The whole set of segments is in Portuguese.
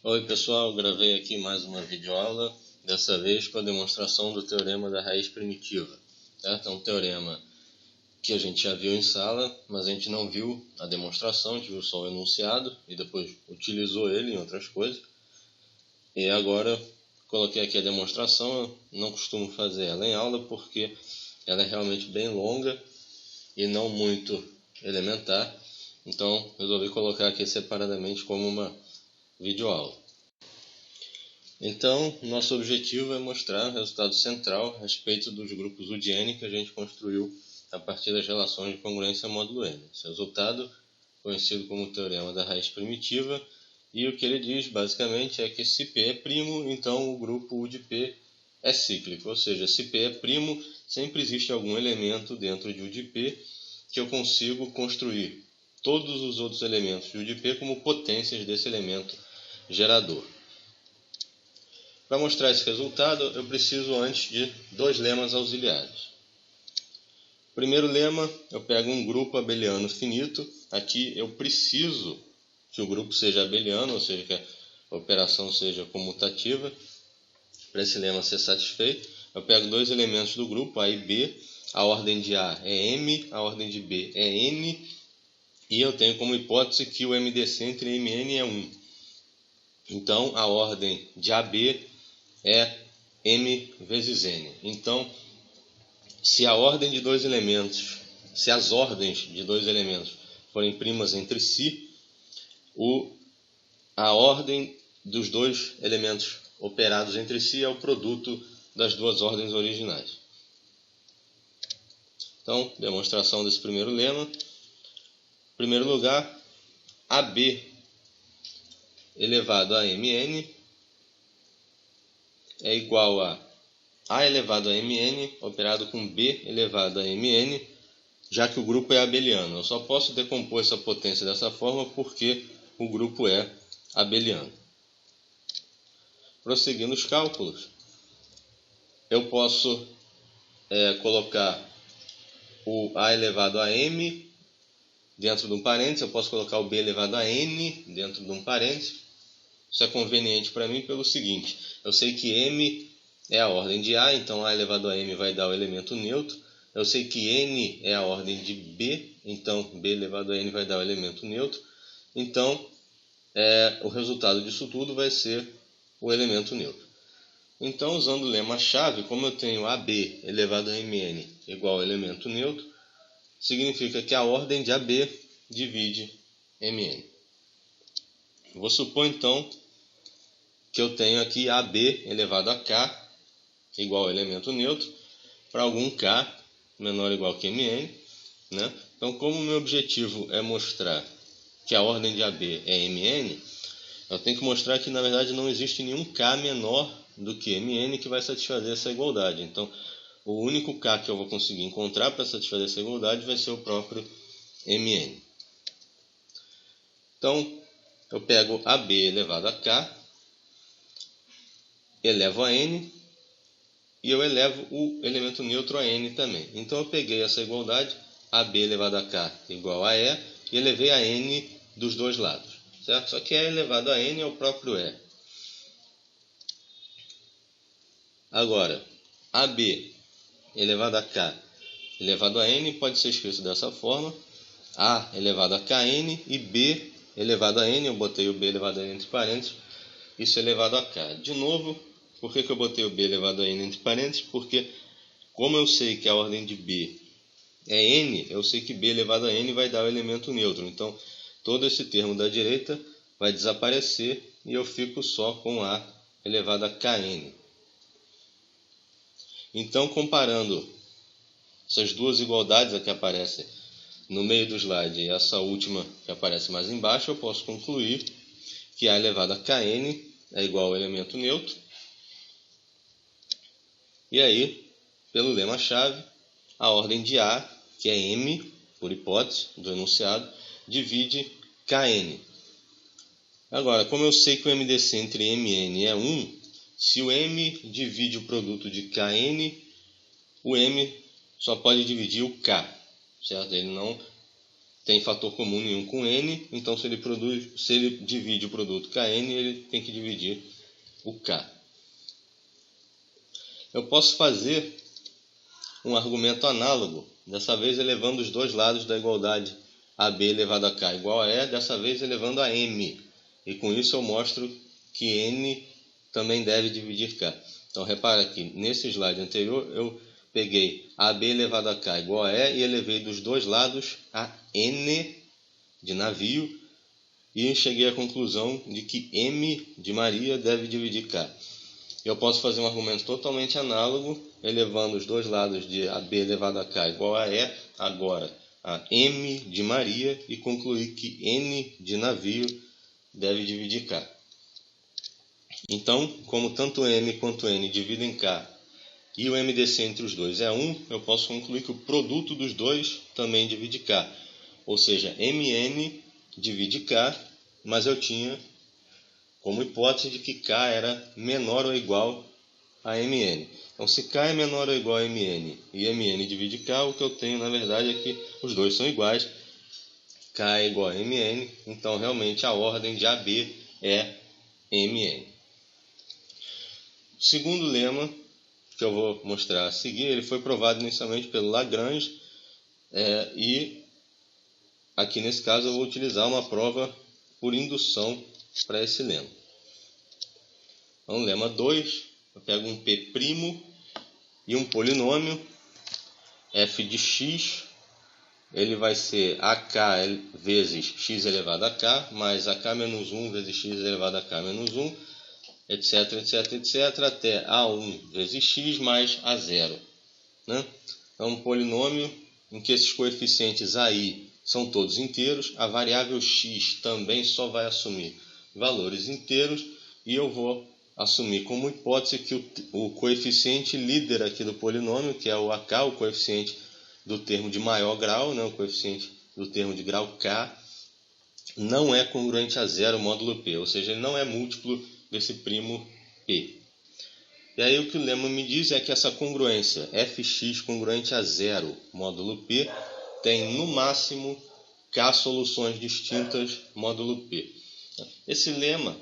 Oi pessoal, gravei aqui mais uma videoaula, dessa vez com a demonstração do teorema da raiz primitiva. Certo? É um teorema que a gente já viu em sala, mas a gente não viu a demonstração, a gente viu só o enunciado e depois utilizou ele em outras coisas. E agora coloquei aqui a demonstração, eu não costumo fazer ela em aula porque ela é realmente bem longa e não muito elementar, então resolvi colocar aqui separadamente como uma videoaula. Então, nosso objetivo é mostrar o resultado central a respeito dos grupos UDN que a gente construiu a partir das relações de congruência módulo N. Esse resultado, conhecido como teorema da raiz primitiva, e o que ele diz basicamente é que se P é primo, então o grupo U de P é cíclico, ou seja, se P é primo, sempre existe algum elemento dentro de U de P que eu consigo construir todos os outros elementos de U de P como potências desse elemento gerador. Para mostrar esse resultado, eu preciso antes de dois lemas auxiliares. Primeiro lema, eu pego um grupo abeliano finito. Aqui eu preciso que o grupo seja abeliano, ou seja, que a operação seja comutativa. Para esse lema ser satisfeito, eu pego dois elementos do grupo, A e B. A ordem de A é M, a ordem de B é N. E eu tenho como hipótese que o MDC entre M e N é 1. Então, a ordem de AB é M vezes N. Então, se as ordens de dois elementos forem primas entre si, a ordem dos dois elementos operados entre si é o produto das duas ordens originais. Então, demonstração desse primeiro lema. Em primeiro lugar, AB elevado a Mn é igual a elevado a Mn operado com B elevado a Mn, já que o grupo é abeliano. Eu só posso decompor essa potência dessa forma porque o grupo é abeliano. Prosseguindo os cálculos, eu posso colocar o A elevado a M dentro de um parênteses, eu posso colocar o B elevado a N dentro de um parênteses. Isso é conveniente para mim pelo seguinte: eu sei que M é a ordem de A, então A elevado a M vai dar o elemento neutro. Eu sei que N é a ordem de B, então B elevado a N vai dar o elemento neutro. Então, o resultado disso tudo vai ser o elemento neutro. Então, usando o lema-chave, como eu tenho AB elevado a Mn igual ao elemento neutro, significa que a ordem de AB divide Mn. Vou supor, então, que eu tenho aqui AB elevado a K igual ao elemento neutro para algum K menor ou igual que Mn. Né? Então, como o meu objetivo é mostrar que a ordem de AB é Mn, eu tenho que mostrar que, na verdade, não existe nenhum K menor do que Mn que vai satisfazer essa igualdade. Então, o único K que eu vou conseguir encontrar para satisfazer essa igualdade vai ser o próprio Mn. Então, eu pego AB elevado a K, elevo a N, e eu elevo o elemento neutro a N também. Então, eu peguei essa igualdade, AB elevado a K igual a E, e elevei a N dos dois lados. Certo? Só que E elevado a N é o próprio E. Agora, AB elevado a K elevado a N pode ser escrito dessa forma: A elevado a Kn e B elevado a N, eu botei o B elevado a N entre parênteses, isso elevado a K. De novo, por que eu botei o B elevado a N entre parênteses? Porque, como eu sei que a ordem de B é N, eu sei que B elevado a N vai dar o elemento neutro. Então, todo esse termo da direita vai desaparecer e eu fico só com A elevado a Kn. Então, comparando essas duas igualdades aqui que aparecem no meio do slide e essa última que aparece mais embaixo, eu posso concluir que A elevado a Kn é igual ao elemento neutro. E aí, pelo lema-chave, a ordem de A, que é M, por hipótese do enunciado, divide Kn. Agora, como eu sei que o MDC entre Mn é 1, se o M divide o produto de Kn, o M só pode dividir o K, certo? Ele não tem fator comum nenhum com N, então se ele divide o produto Kn, ele tem que dividir o K. Eu posso fazer um argumento análogo, dessa vez elevando os dois lados da igualdade AB elevado a K igual a E, dessa vez elevando a M. E com isso eu mostro que N também deve dividir K. Então repara que nesse slide anterior eu peguei AB elevado a K igual a E e elevei dos dois lados a N de navio e cheguei à conclusão de que M de Maria deve dividir K. Eu posso fazer um argumento totalmente análogo, elevando os dois lados de AB elevado a K igual a E, agora a M de Maria, e concluir que N de navio deve dividir K. Então, como tanto M quanto N dividem K e o MDC entre os dois é 1, eu posso concluir que o produto dos dois também divide K. Ou seja, MN divide K, mas eu tinha como hipótese de que K era menor ou igual a MN. Então, se K é menor ou igual a MN e MN divide K, o que eu tenho, na verdade, é que os dois são iguais. K é igual a MN, então, realmente, a ordem de AB é MN. O segundo lema que eu vou mostrar a seguir, ele foi provado inicialmente pelo Lagrange, e aqui, nesse caso, eu vou utilizar uma prova por indução para esse lema. Então, lema 2, eu pego um P' e um polinômio, f de x, ele vai ser ak vezes x elevado a k, mais ak menos 1 vezes x elevado a k menos 1, etc, etc, etc, até a1 vezes x mais a0. Né? É um polinômio em que esses coeficientes aí são todos inteiros, a variável x também só vai assumir valores inteiros, e eu vou assumir como hipótese que o coeficiente líder aqui do polinômio, que é o AK, o coeficiente do termo de maior grau, né, o coeficiente do termo de grau K, não é congruente a zero módulo P, ou seja, ele não é múltiplo desse primo P. E aí o que o lema me diz é que essa congruência fx congruente a zero módulo P tem no máximo K soluções distintas módulo P. Esse lema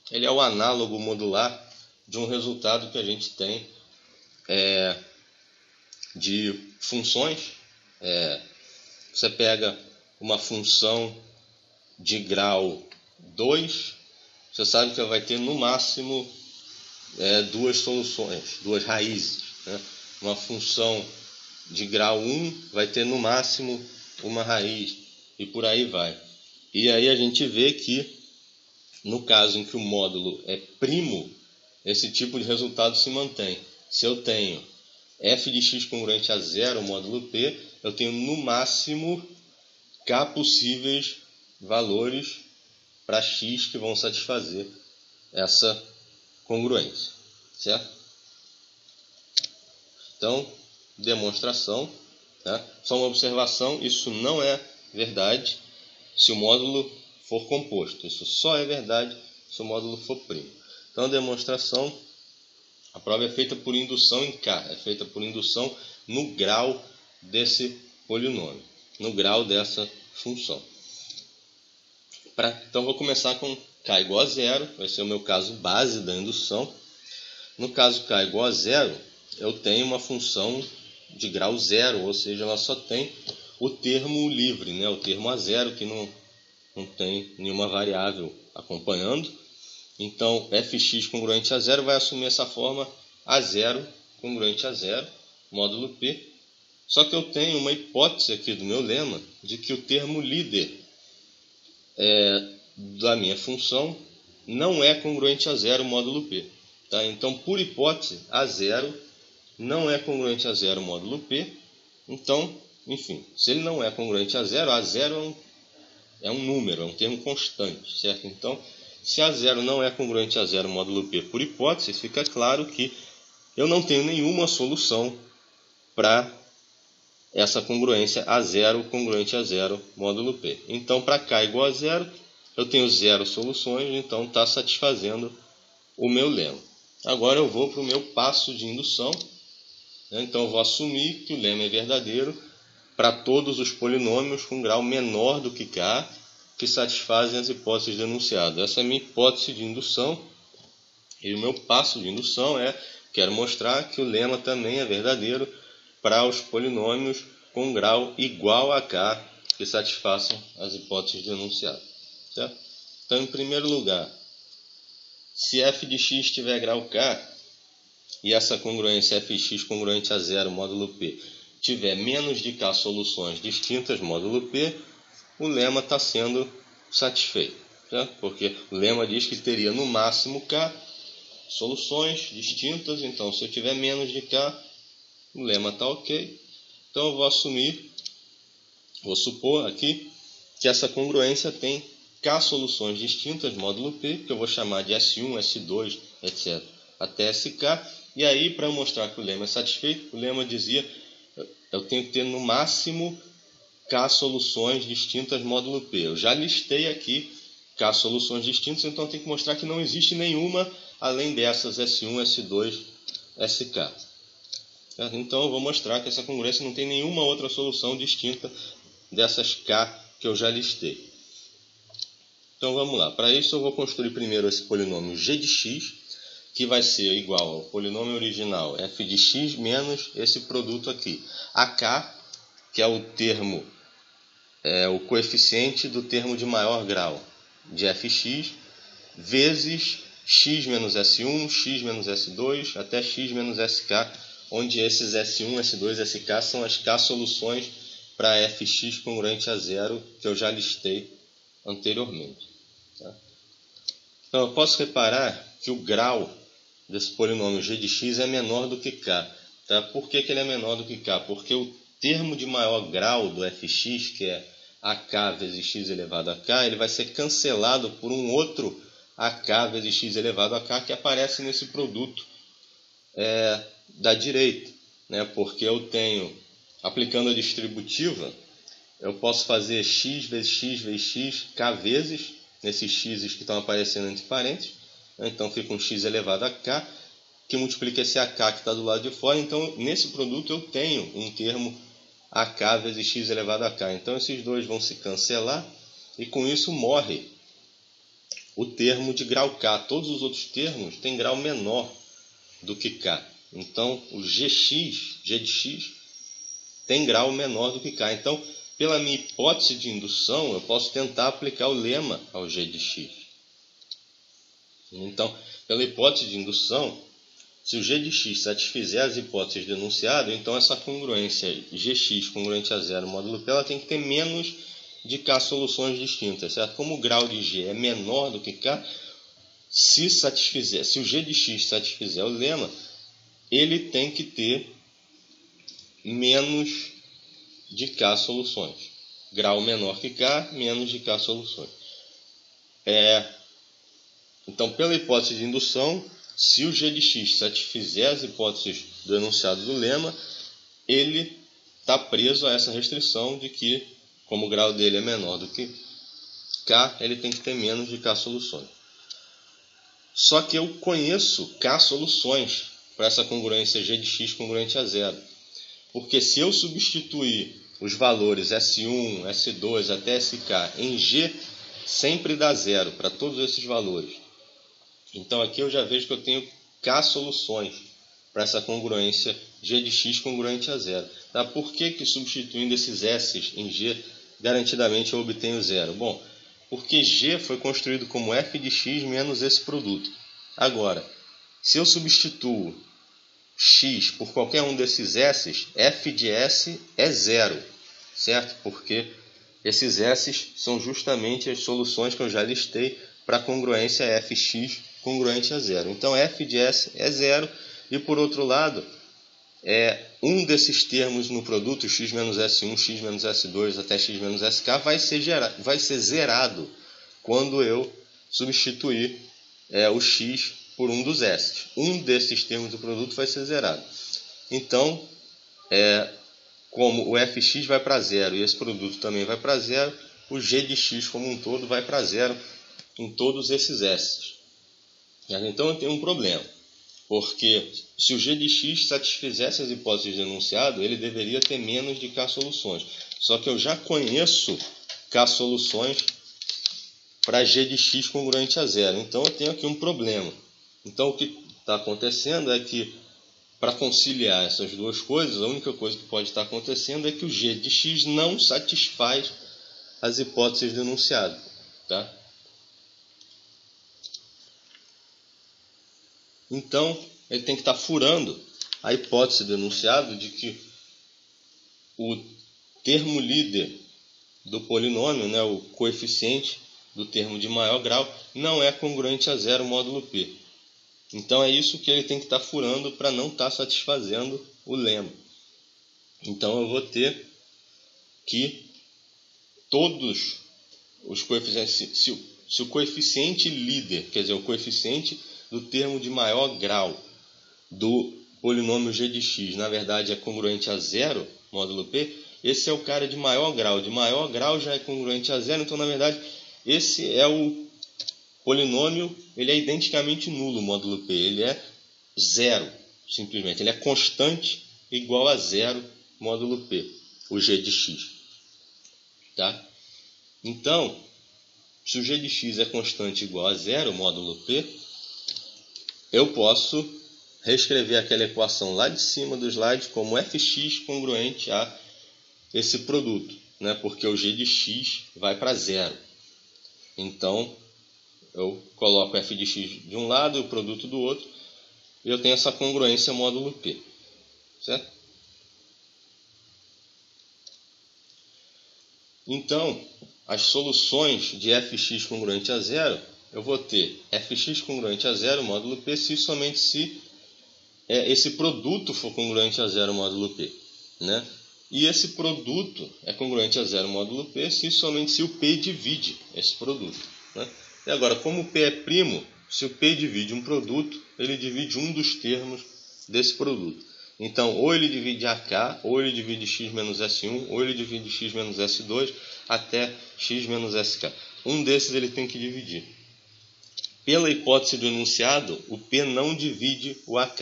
ele é o análogo modular de um resultado que a gente tem de funções. Você pega uma função de grau 2, você sabe que ela vai ter no máximo duas soluções, duas raízes. Né? Uma função de grau 1 vai ter no máximo uma raiz, e por aí vai. E aí a gente vê que no caso em que o módulo é primo, esse tipo de resultado se mantém. Se eu tenho f de x congruente a zero módulo P, eu tenho no máximo k possíveis valores para x que vão satisfazer essa congruência. Certo? Então, demonstração. Tá? Só uma observação, isso não é verdade se o módulo for composto. Isso só é verdade se o módulo for primo. Então, a demonstração, a prova é feita por indução em K, é feita por indução no grau desse polinômio, no grau dessa função. Então, vou começar com K igual a zero, vai ser o meu caso base da indução. No caso K igual a zero, eu tenho uma função de grau zero, ou seja, ela só tem o termo livre, né? O termo a zero, que não tem nenhuma variável acompanhando. Então, fx congruente a zero vai assumir essa forma a0 congruente a zero, módulo P. Só que eu tenho uma hipótese aqui do meu lema de que o termo líder da minha função não é congruente a zero, módulo P. Tá? Então, por hipótese, a0 não é congruente a zero, módulo P. Então, enfim, se ele não é congruente a zero é um número, é um termo constante, certo? Então, se a0 não é congruente a zero módulo P por hipótese, fica claro que eu não tenho nenhuma solução para essa congruência a0 congruente a zero módulo P. Então, para K igual a zero, eu tenho zero soluções, então está satisfazendo o meu lema. Agora eu vou para o meu passo de indução. Então, eu vou assumir que o lema é verdadeiro para todos os polinômios com grau menor do que k, que satisfazem as hipóteses denunciadas. Essa é a minha hipótese de indução. E o meu passo de indução quero mostrar que o lema também é verdadeiro para os polinômios com grau igual a k, que satisfaçam as hipóteses denunciadas. Certo? Então, em primeiro lugar, se f de x tiver grau k, e essa congruência fx congruente a zero módulo p tiver menos de k soluções distintas módulo p, o lema está sendo satisfeito. Certo? Porque o lema diz que teria no máximo k soluções distintas, então se eu tiver menos de k, o lema está ok. Então eu vou supor aqui que essa congruência tem k soluções distintas módulo p, que eu vou chamar de S1, S2, etc. até SK. E aí, para mostrar que o lema é satisfeito, o lema dizia eu tenho que ter no máximo k soluções distintas módulo p. Eu já listei aqui k soluções distintas, então eu tenho que mostrar que não existe nenhuma além dessas S1, S2, SK. Então eu vou mostrar que essa congruência não tem nenhuma outra solução distinta dessas k que eu já listei. Então vamos lá. Para isso eu vou construir primeiro esse polinômio g de x, que vai ser igual ao polinômio original f de x menos esse produto aqui, ak, que é o termo, o coeficiente do termo de maior grau de fx, vezes x menos S1, x menos S2, até x menos SK, onde esses S1, S2 e SK são as k soluções para fx congruente a zero, que eu já listei anteriormente. Tá? Então eu posso reparar que o grau desse polinômio g de x é menor do que k. Tá? Por que ele é menor do que k? Porque o termo de maior grau do fx, que é ak vezes x elevado a k, ele vai ser cancelado por um outro ak vezes x elevado a k que aparece nesse produto da direita. Né? Porque eu tenho, aplicando a distributiva, eu posso fazer x vezes x vezes x, k vezes, nesses x's que estão aparecendo entre parênteses. Então fica um x elevado a k, que multiplica esse ak que está do lado de fora. Então nesse produto eu tenho um termo ak vezes x elevado a k. Então esses dois vão se cancelar e com isso morre o termo de grau k. Todos os outros termos têm grau menor do que k. Então o g de x, tem grau menor do que k. Então, pela minha hipótese de indução, eu posso tentar aplicar o lema ao g de x. Então, pela hipótese de indução, se o g de x satisfizer as hipóteses denunciadas, então essa congruência gx congruente a zero módulo p, ela tem que ter menos de k soluções distintas, certo? Como o grau de g é menor do que k, se o g de x satisfizer o lema, ele tem que ter menos de k soluções. Grau menor que k, menos de k soluções. Então, pela hipótese de indução, se o g de x satisfizer as hipóteses do enunciado do lema, ele está preso a essa restrição de que, como o grau dele é menor do que k, ele tem que ter menos de k soluções. Só que eu conheço k soluções para essa congruência g de x congruente a zero. Porque se eu substituir os valores S1, S2 até SK em g, sempre dá zero para todos esses valores. Então aqui eu já vejo que eu tenho k soluções para essa congruência g de x congruente a zero. Tá? Por que substituindo esses s em g, garantidamente eu obtenho zero? Bom, porque g foi construído como f de x menos esse produto. Agora, se eu substituo x por qualquer um desses s, f de s é zero, certo? Porque esses s são justamente as soluções que eu já listei para a congruência fx congruente a zero. Então f de s é zero e, por outro lado, um desses termos no produto, x menos s1, x menos s2 até x menos sk, vai ser zerado quando eu substituir o x por um dos s. Um desses termos do produto vai ser zerado. Então, como o fx vai para zero e esse produto também vai para zero, o g de x como um todo vai para zero em todos esses s. Então eu tenho um problema. Porque se o G de x satisfizesse as hipóteses do enunciado, ele deveria ter menos de k soluções. Só que eu já conheço k soluções para G de x congruente a zero. Então eu tenho aqui um problema. Então o que está acontecendo é que, para conciliar essas duas coisas, a única coisa que pode estar acontecendo é que o G de x não satisfaz as hipóteses do enunciado. Tá? Então, ele tem que estar furando a hipótese do enunciado de que o termo líder do polinômio, né, o coeficiente do termo de maior grau, não é congruente a zero módulo P. Então, é isso que ele tem que estar furando para não estar satisfazendo o lema. Então, eu vou ter que todos os coeficientes, se o coeficiente líder, quer dizer, o coeficiente do termo de maior grau do polinômio g de x, na verdade é congruente a zero, módulo P, esse é o cara de maior grau. De maior grau já é congruente a zero, então na verdade esse é o polinômio, ele é identicamente nulo, módulo P, ele é zero, simplesmente, ele é constante igual a zero, módulo P, o g de x. Tá? Então, se o g de x é constante igual a zero, módulo P, eu posso reescrever aquela equação lá de cima do slide como fx congruente a esse produto, né? Porque o g de x vai para zero. Então, eu coloco f de x de um lado e o produto do outro, e eu tenho essa congruência módulo P. Certo? Então, as soluções de fx congruente a zero, eu vou ter fx congruente a zero módulo P se somente se esse produto for congruente a zero módulo P. Né? E esse produto é congruente a zero módulo P se somente se o P divide esse produto. Né? E agora, como o P é primo, se o P divide um produto, ele divide um dos termos desse produto. Então, ou ele divide AK, ou ele divide x menos S1, ou ele divide x menos S2, até x menos SK. Um desses ele tem que dividir. Pela hipótese do enunciado, o P não divide o AK,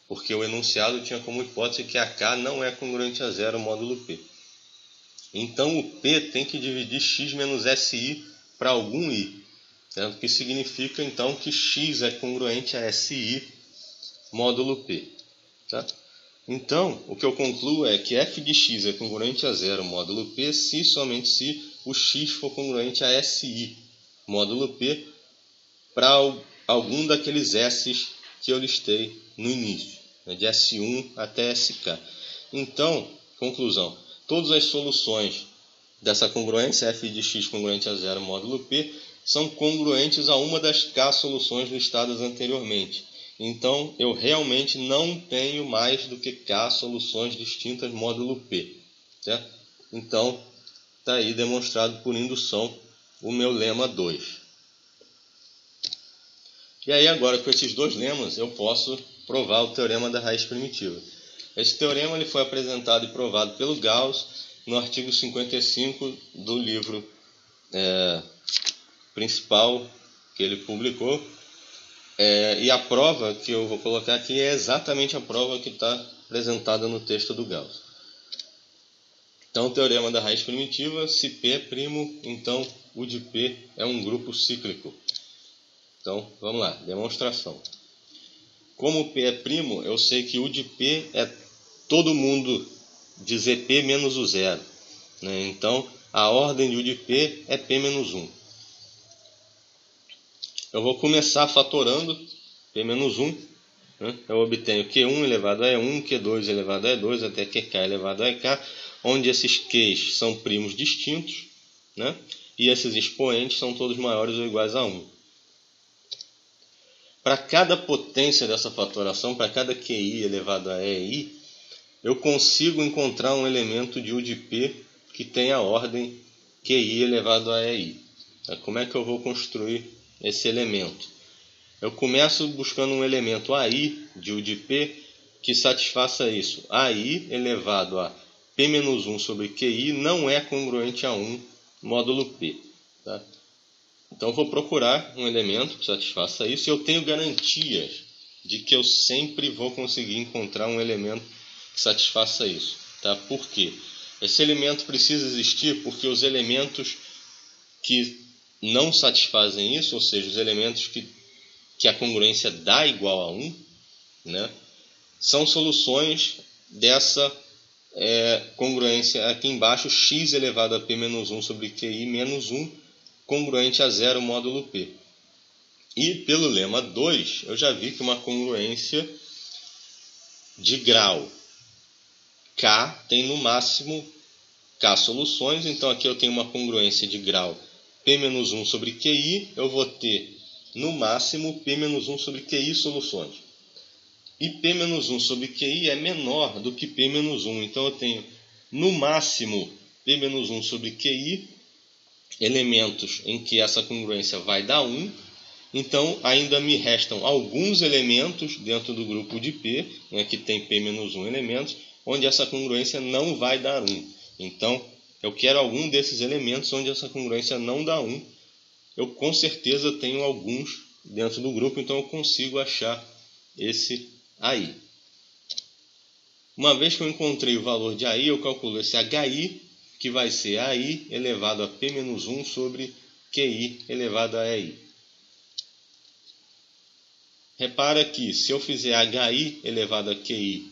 porque o enunciado tinha como hipótese que AK não é congruente a zero módulo P. Então, o P tem que dividir x menos SI para algum I. Certo? Que significa, então, que x é congruente a SI módulo P. Tá? Então, o que eu concluo é que f de x é congruente a zero módulo P se somente se o x for congruente a SI módulo P para algum daqueles S's que eu listei no início, né, de S1 até SK. Então, conclusão, todas as soluções dessa congruência, f de x congruente a zero módulo P, são congruentes a uma das k soluções listadas anteriormente. Então, eu realmente não tenho mais do que k soluções distintas módulo P. Certo? Então, está aí demonstrado por indução o meu lema 2. E aí agora, com esses dois lemas, eu posso provar o teorema da raiz primitiva. Esse teorema ele foi apresentado e provado pelo Gauss no artigo 55 do livro principal que ele publicou. E a prova que eu vou colocar aqui é exatamente a prova que está apresentada no texto do Gauss. Então, o teorema da raiz primitiva, se P é primo, então o de P é um grupo cíclico. Então, vamos lá, demonstração. Como P é primo, eu sei que u de P é todo mundo de ZP menos o zero. Né? Então, a ordem de u de P é P menos 1. Eu vou começar fatorando P menos 1. Né? Eu obtenho Q1 elevado a E1, Q2 elevado a E2, até QK elevado a EK, onde esses Qs são primos distintos, né? E esses expoentes são todos maiores ou iguais a 1. Para cada potência dessa fatoração, para cada QI elevado a EI, eu consigo encontrar um elemento de U de P que tem a ordem QI elevado a EI. Como é que eu vou construir esse elemento? Eu começo buscando um elemento AI de U de P que satisfaça isso. AI elevado a P menos 1 sobre QI não é congruente a 1 módulo P. Tá? Então, eu vou procurar um elemento que satisfaça isso e eu tenho garantias de que eu sempre vou conseguir encontrar um elemento que satisfaça isso. Tá? Por quê? Esse elemento precisa existir porque os elementos que não satisfazem isso, ou seja, os elementos que a congruência dá igual a 1, né, são soluções dessa congruência aqui embaixo, x elevado a p menos 1 sobre qi menos 1, congruente a 0 módulo p. E pelo lema 2, eu já vi que uma congruência de grau k tem no máximo k soluções, então aqui eu tenho uma congruência de grau p menos 1 sobre qi, eu vou ter no máximo p menos 1 sobre qi soluções. E p menos 1 sobre qi é menor do que p menos 1, então eu tenho no máximo p menos 1 sobre qi, elementos em que essa congruência vai dar 1, então ainda me restam alguns elementos dentro do grupo de P, né, que tem P menos 1 elementos, onde essa congruência não vai dar 1. Então, eu quero algum desses elementos onde essa congruência não dá 1. Eu com certeza tenho alguns dentro do grupo, então eu consigo achar esse AI. Uma vez que eu encontrei o valor de AI, eu calculo esse HI, que vai ser AI elevado a P menos 1 sobre QI elevado a EI. Repara que se eu fizer HI elevado a QI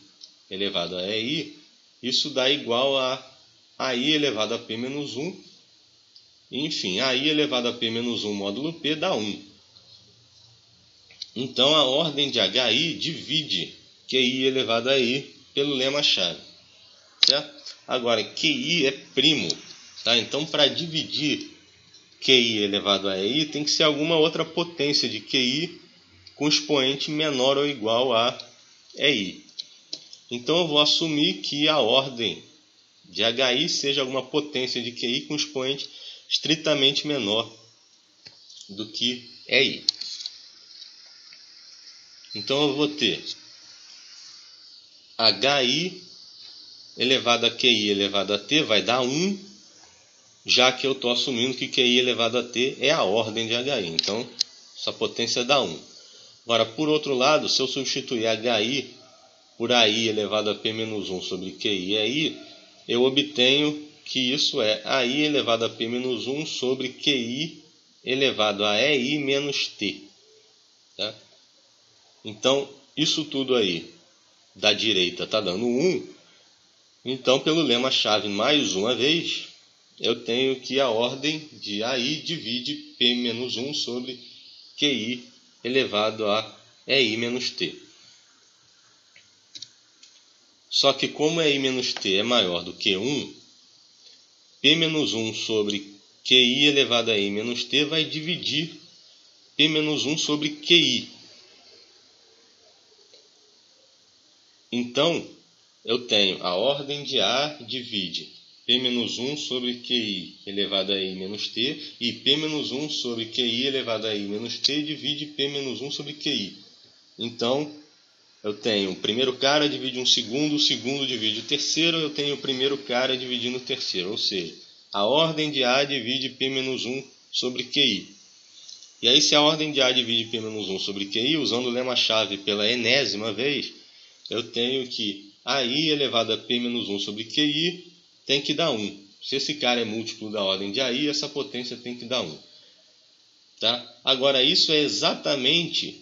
elevado a EI, isso dá igual a AI elevado a P menos 1. Enfim, AI elevado a P menos 1 módulo P dá 1. Então a ordem de HI divide QI elevado a EI pelo lema-chave. Certo? Agora, QI é primo. Tá? Então para dividir QI elevado a EI tem que ser alguma outra potência de QI com expoente menor ou igual a EI. Então eu vou assumir que a ordem de HI seja alguma potência de QI com expoente estritamente menor do que EI. Então eu vou ter HI elevado a QI elevado a T vai dar 1, já que eu estou assumindo que QI elevado a T é a ordem de HI. Então essa potência dá 1. Agora, por outro lado, se eu substituir HI por AI elevado a P menos 1 sobre QI EI, eu obtenho que isso é AI elevado a P menos 1 sobre QI elevado a EI menos T. Tá? Então, isso tudo aí da direita está dando 1. Então, pelo lema-chave mais uma vez, eu tenho que a ordem de AI divide P menos 1 sobre QI elevado a EI menos T. Só que como EI menos T é maior do que 1, P menos 1 sobre QI elevado a EI menos T vai dividir P menos 1 sobre QI. Então, eu tenho a ordem de A divide P menos 1 sobre QI elevado a EI menos T, e P menos 1 sobre QI elevado a EI menos T divide P menos 1 sobre QI. Então, eu tenho o primeiro cara divide o segundo divide o terceiro, eu tenho o primeiro cara dividindo o terceiro, ou seja, a ordem de A divide P menos 1 sobre QI. E aí, se a ordem de A divide P menos 1 sobre QI, usando o lema-chave pela enésima vez, eu tenho que AI elevado a P menos 1 sobre QI tem que dar 1. Se esse cara é múltiplo da ordem de AI, essa potência tem que dar 1. Tá? Agora, isso é exatamente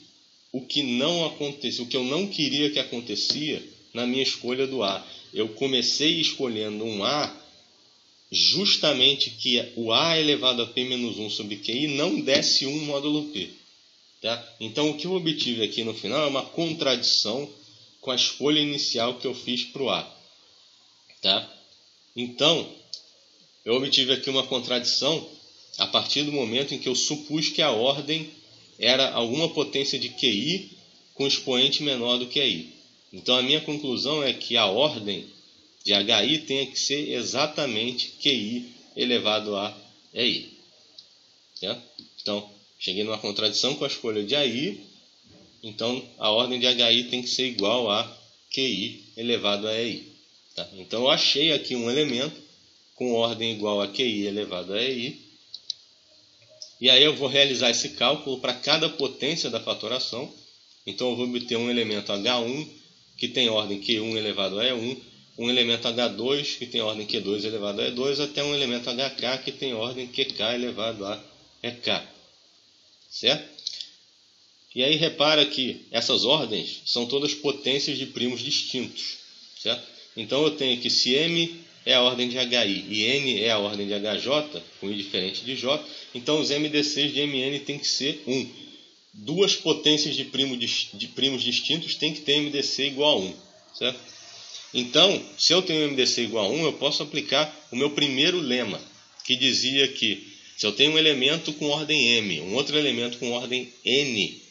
o que não aconteceu, o que eu não queria que acontecia na minha escolha do A. Eu comecei escolhendo um A justamente que o A elevado a P menos 1 sobre QI não desse 1 módulo P. Tá? Então, o que eu obtive aqui no final é uma contradição com a escolha inicial que eu fiz para o A. Tá? Então, eu obtive aqui uma contradição a partir do momento em que eu supus que a ordem era alguma potência de QI com expoente menor do que AI. Então, a minha conclusão é que a ordem de HI tem que ser exatamente QI elevado a EI. Tá? Então, cheguei numa contradição com a escolha de AI. Então, a ordem de HI tem que ser igual a QI elevado a EI. Tá? Então, eu achei aqui um elemento com ordem igual a QI elevado a EI. E aí eu vou realizar esse cálculo para cada potência da fatoração. Então eu vou obter um elemento H1 que tem ordem Q1 elevado a E1, um elemento H2 que tem ordem Q2 elevado a E2, até um elemento HK que tem ordem QK elevado a EK. Certo? E aí repara que essas ordens são todas potências de primos distintos. Certo? Então eu tenho que se M é a ordem de HI e N é a ordem de HJ, com I diferente de J, então os MDCs de MN tem que ser 1. Duas potências de primos distintos tem que ter MDC igual a 1. Certo? Então, se eu tenho MDC igual a 1, eu posso aplicar o meu primeiro lema, que dizia que se eu tenho um elemento com ordem M, um outro elemento com ordem N,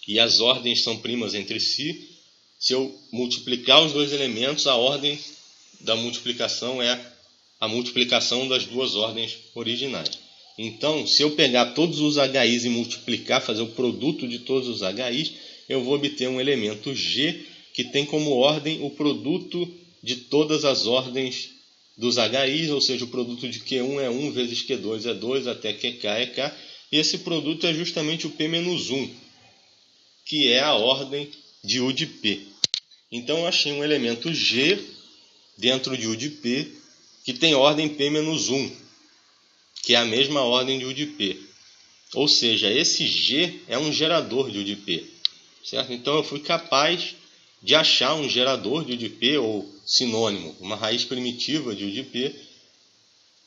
e as ordens são primas entre si, se eu multiplicar os dois elementos, a ordem da multiplicação é a multiplicação das duas ordens originais. Então, se eu pegar todos os HIs e multiplicar, fazer o produto de todos os HIs, eu vou obter um elemento G que tem como ordem o produto de todas as ordens dos HIs, ou seja, o produto de Q1 é 1 vezes Q2 é 2 até QK é K, e esse produto é justamente o P-1, que é a ordem de U de P. Então eu achei um elemento G dentro de U de P que tem ordem P-1, que é a mesma ordem de U de P. Ou seja, esse G é um gerador de U de P. Certo? Então eu fui capaz de achar um gerador de U de P, ou sinônimo, uma raiz primitiva de U de P.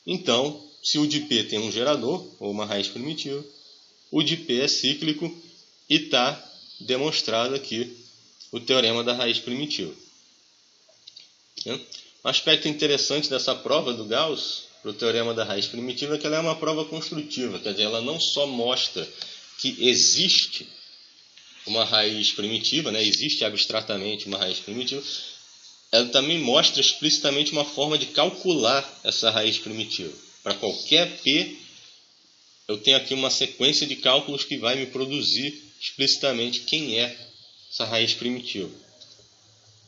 Então, se U de P tem um gerador, ou uma raiz primitiva, U de P é cíclico e está demonstrado aqui o teorema da raiz primitiva. Um aspecto interessante dessa prova do Gauss, para o teorema da raiz primitiva, é que ela é uma prova construtiva, quer dizer, ela não só mostra que existe uma raiz primitiva, né? Existe abstratamente uma raiz primitiva, ela também mostra explicitamente uma forma de calcular essa raiz primitiva. Para qualquer P, eu tenho aqui uma sequência de cálculos que vai me produzir explicitamente quem é essa raiz primitiva.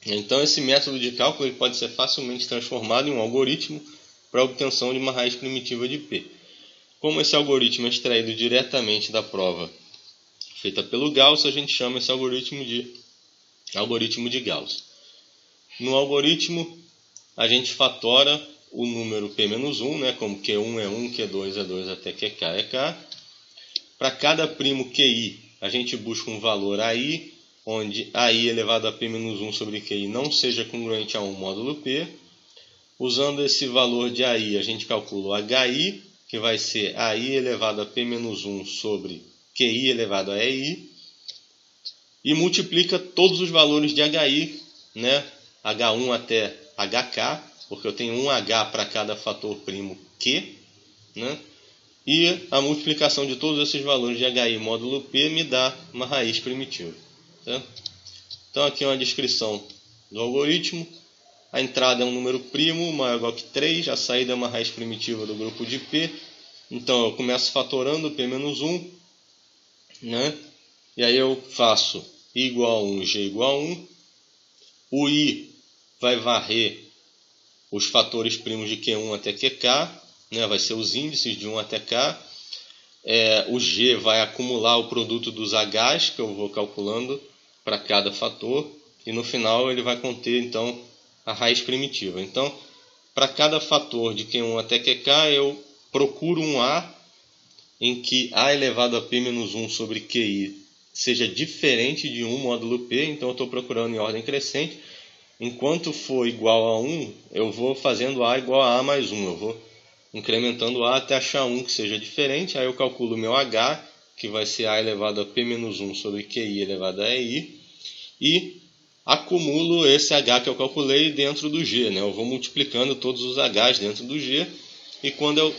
Então esse método de cálculo ele pode ser facilmente transformado em um algoritmo para a obtenção de uma raiz primitiva de P. Como esse algoritmo é extraído diretamente da prova feita pelo Gauss, a gente chama esse algoritmo de Gauss. No algoritmo, a gente fatora o número P-1, né, como Q1 é 1, Q2 é 2 até QK é K. Para cada primo QI, a gente busca um valor AI, onde AI elevado a P-1 sobre QI não seja congruente a 1 módulo P. Usando esse valor de AI, a gente calcula o HI, que vai ser AI elevado a P-1 sobre QI elevado a EI, e multiplica todos os valores de HI, né? H1 até HK, porque eu tenho um H para cada fator primo Q, né? E a multiplicação de todos esses valores de HI módulo P me dá uma raiz primitiva. Tá? Então aqui é uma descrição do algoritmo. A entrada é um número primo maior ou igual que 3, a saída é uma raiz primitiva do grupo de P. Então eu começo fatorando P-1, né? E aí eu faço I igual a 1, G igual a 1. O I vai varrer os fatores primos de Q1 até QK, né? Vai ser os índices de 1 até K. O G vai acumular o produto dos Hs que eu vou calculando para cada fator. E no final ele vai conter então a raiz primitiva. Então, para cada fator de Q1 até QK, eu procuro um A em que A elevado a P-1 sobre QI seja diferente de 1 módulo P. Então eu estou procurando em ordem crescente. Enquanto for igual a 1, eu vou fazendo A igual a A mais 1. Eu vou incrementando A até achar um que seja diferente. Aí eu calculo o meu H, que vai ser A elevado a P-1 sobre QI elevado a EI. E acumulo esse H que eu calculei dentro do G, né? Eu vou multiplicando todos os Hs dentro do G. E quando eu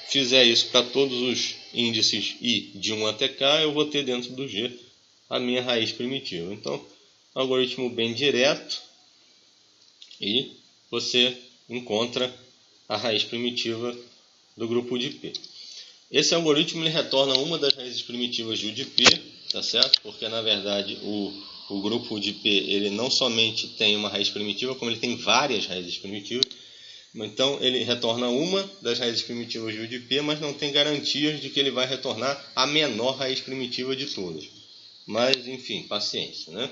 fizer isso para todos os índices I de 1 até K, eu vou ter dentro do G a minha raiz primitiva. Então, algoritmo bem direto, e você encontra a raiz primitiva do grupo de P. Esse algoritmo ele retorna uma das raízes primitivas de U de P, tá certo? Porque na verdade o grupo de P ele não somente tem uma raiz primitiva, como ele tem várias raízes primitivas. Então ele retorna uma das raízes primitivas de U de P, mas não tem garantias de que ele vai retornar a menor raiz primitiva de todas. mas enfim, paciência, né?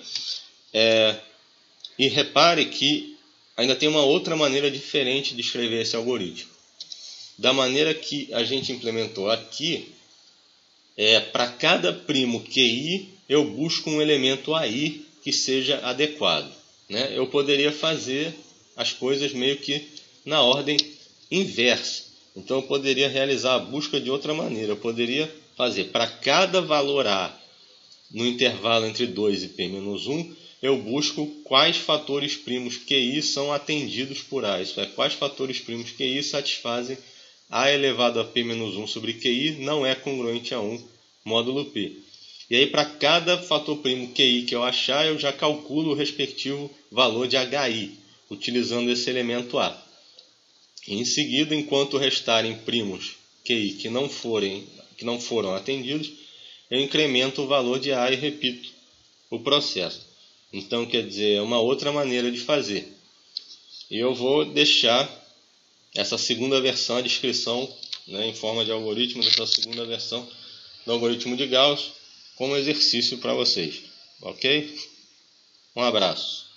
E repare que ainda tem uma outra maneira diferente de escrever esse algoritmo. Da maneira que a gente implementou aqui, para cada primo QI, eu busco um elemento AI que seja adequado, né? Eu poderia fazer as coisas meio que na ordem inversa. Então eu poderia realizar a busca de outra maneira. Eu poderia fazer para cada valor A no intervalo entre 2 e p-1, eu busco quais fatores primos QI são atendidos por A. Isso é, quais fatores primos QI satisfazem A elevado a p-1 sobre QI não é congruente a 1 módulo P. E aí, para cada fator primo QI que eu achar, eu já calculo o respectivo valor de HI, utilizando esse elemento A. E em seguida, enquanto restarem primos QI que não foram atendidos, eu incremento o valor de A e repito o processo. Então, quer dizer, é uma outra maneira de fazer. E eu vou deixar essa segunda versão, a descrição, né, em forma de algoritmo dessa segunda versão do algoritmo de Gauss, como exercício para vocês. Ok? Um abraço.